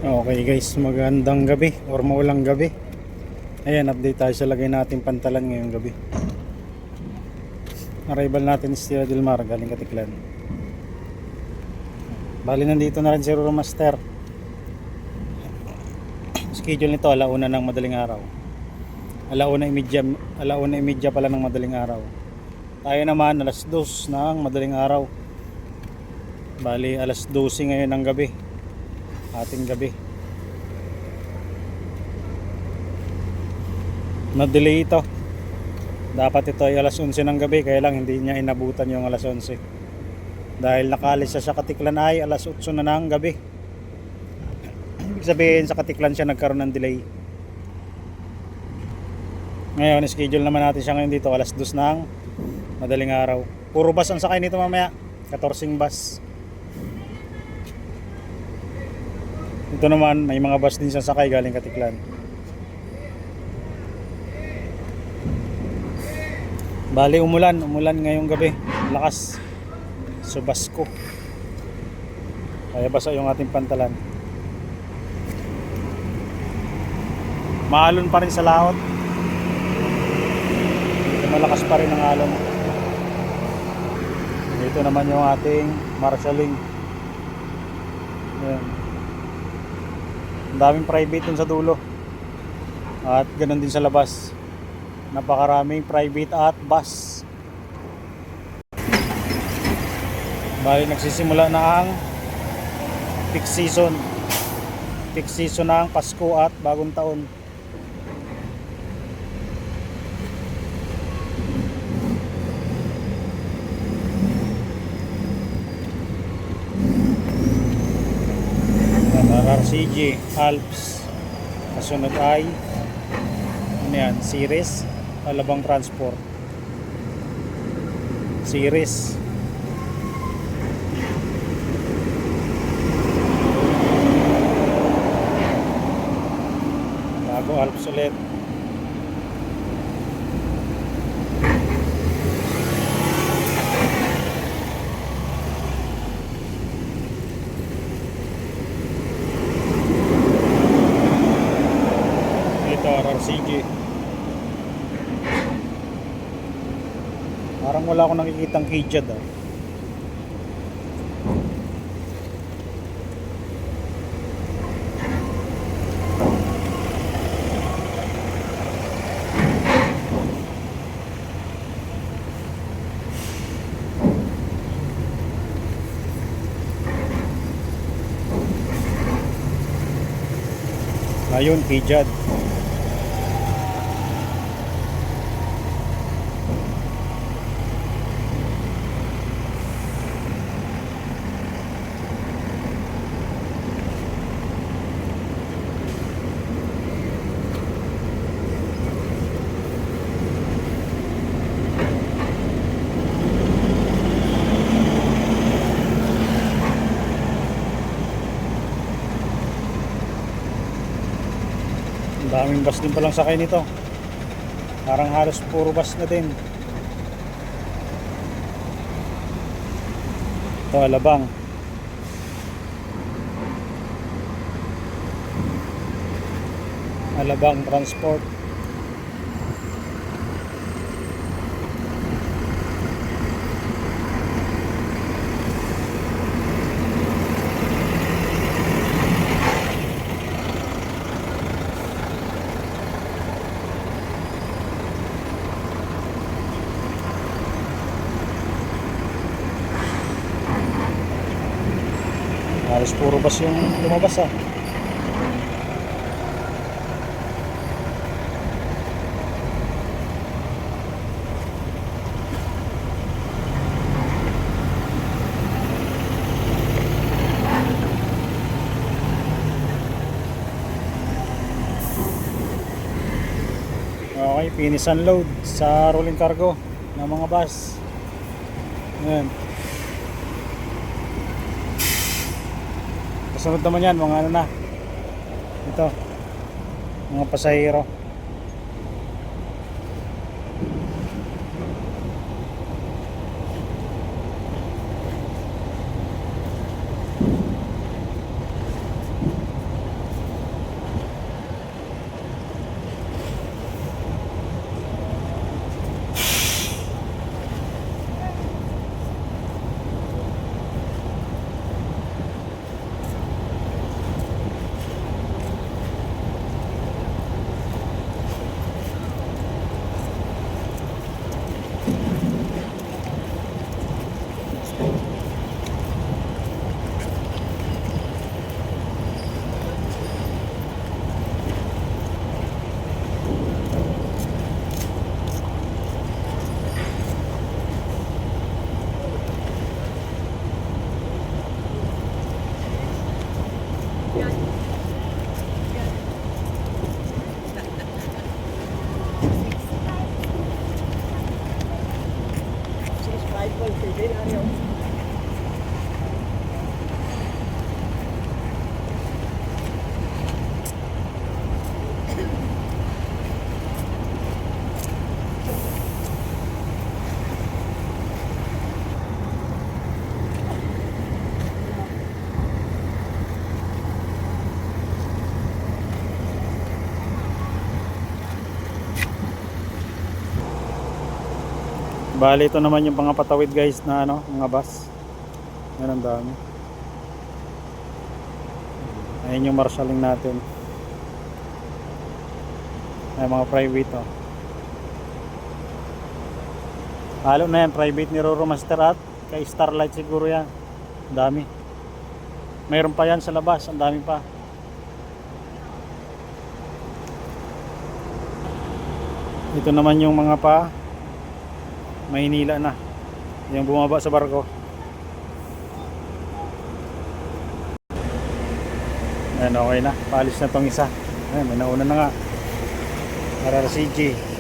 Okay guys, magandang gabi or maulang gabi. Ayan, update tayo sa lagay natin pantalan ngayong gabi. Arrival natin is Sierra Del Mar, galing Katiklan. Bali nandito na rin si Ruro Master. Schedule nito alauna ng madaling araw. Alauna imedya pala ng madaling araw. Tayo naman alas 2 ng madaling araw. Bali alas 12 ngayon ng gabi. Ating gabi. Na-delay ito. Dapat ito ay alas 11 ng gabi, kaya lang hindi niya inabutan yung alas 11. Dahil nakalis siya sa Katiklan ay alas 8 na ng gabi. Ibig sabihin sa Katiklan siya nagkaroon ng delay. Ngayon, schedule naman natin siya ngayon dito alas 2 ng madaling araw. Puro bus ang sakay nito mamaya. 14 bus. Ito naman, may mga bus din sa sakay galing Katiklan. Bali umulan ngayong gabi. Lakas. Subasko. Kaya basa yung ating pantalan. Maalon pa rin sa laot. Malakas pa rin ang alon. Dito naman yung ating marshalling. Ayan. Ang daming private dun sa dulo. At ganun din sa labas. Napakaraming private at bus. Bali nagsisimula na ang peak season. Peak season na ang Pasko at Bagong Taon. RCG, Alps. Kasunod ay ano yan, Series, Alabang Transport. Series. Bago Alps ulit. RCG. Parang wala akong nakikitang Kijad ah. Ayun, Kijad. Daming bus din palang sakay nito. Parang halos puro bus na din. Ito Alabang. Alabang Transport. Halos puro bus yung lumabas ah. Okay, finish unload sa rolling cargo ng mga bus. Ayan. Kasunod naman yan, mga ano na. Ito, mga pasahero. Bali ito naman yung mga patawid guys na ano, mga bus. Yan ang dami. Ayun yung marshalling natin. Ay mga private oh. Halo na yan, private ni Roro Master at kay Starlight siguro yan. Ang dami. Mayroon pa yan sa labas, ang dami pa. Ito naman yung mga pa Maynila na. Yung bumaba sa barko. Ayan, okay na. Paalis na tong isa. Ayan, may nauna na nga. RRCG.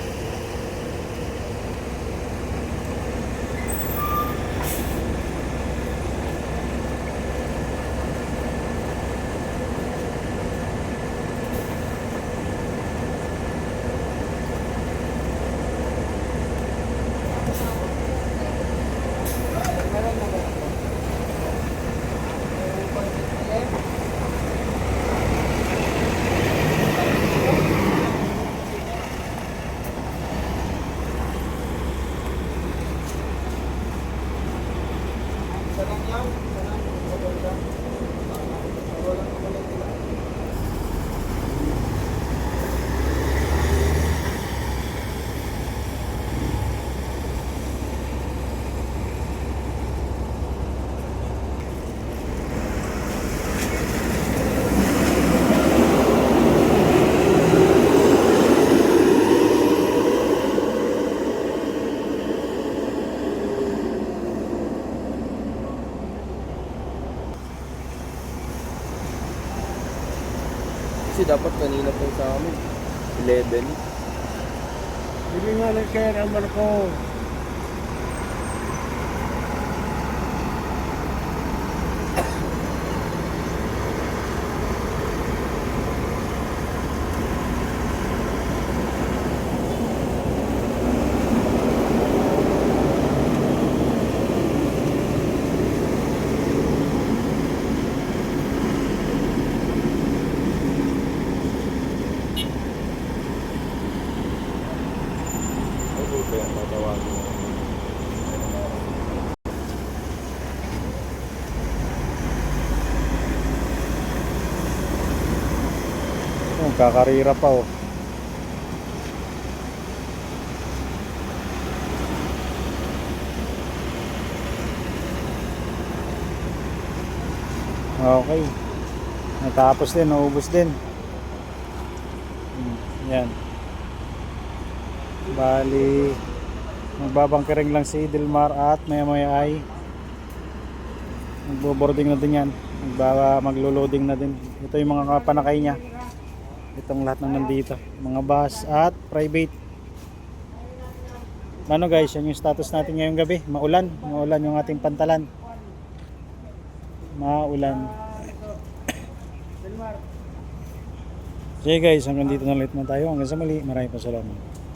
Kasi dapat kanina po sa amin 11. Hindi nga lang kaya naman ko. Ay, kaya tatawagin. Oh, kakarira pa oh. Okay. Natapos din, naubos din. Yan. Bali, magbabangkering lang si Dilmar at maya-maya ay magbo-boarding na din yan. Maglo-loading na din. Ito yung mga kapanakay niya. Itong lahat ng nandito. Mga bus at private. Ano guys, yan yung status natin ngayong gabi. Maulan. Maulan yung ating pantalan. Maulan. Sige guys, hanggang dito na ulit na tayo. Hanggang sa muli. Maraming salamat.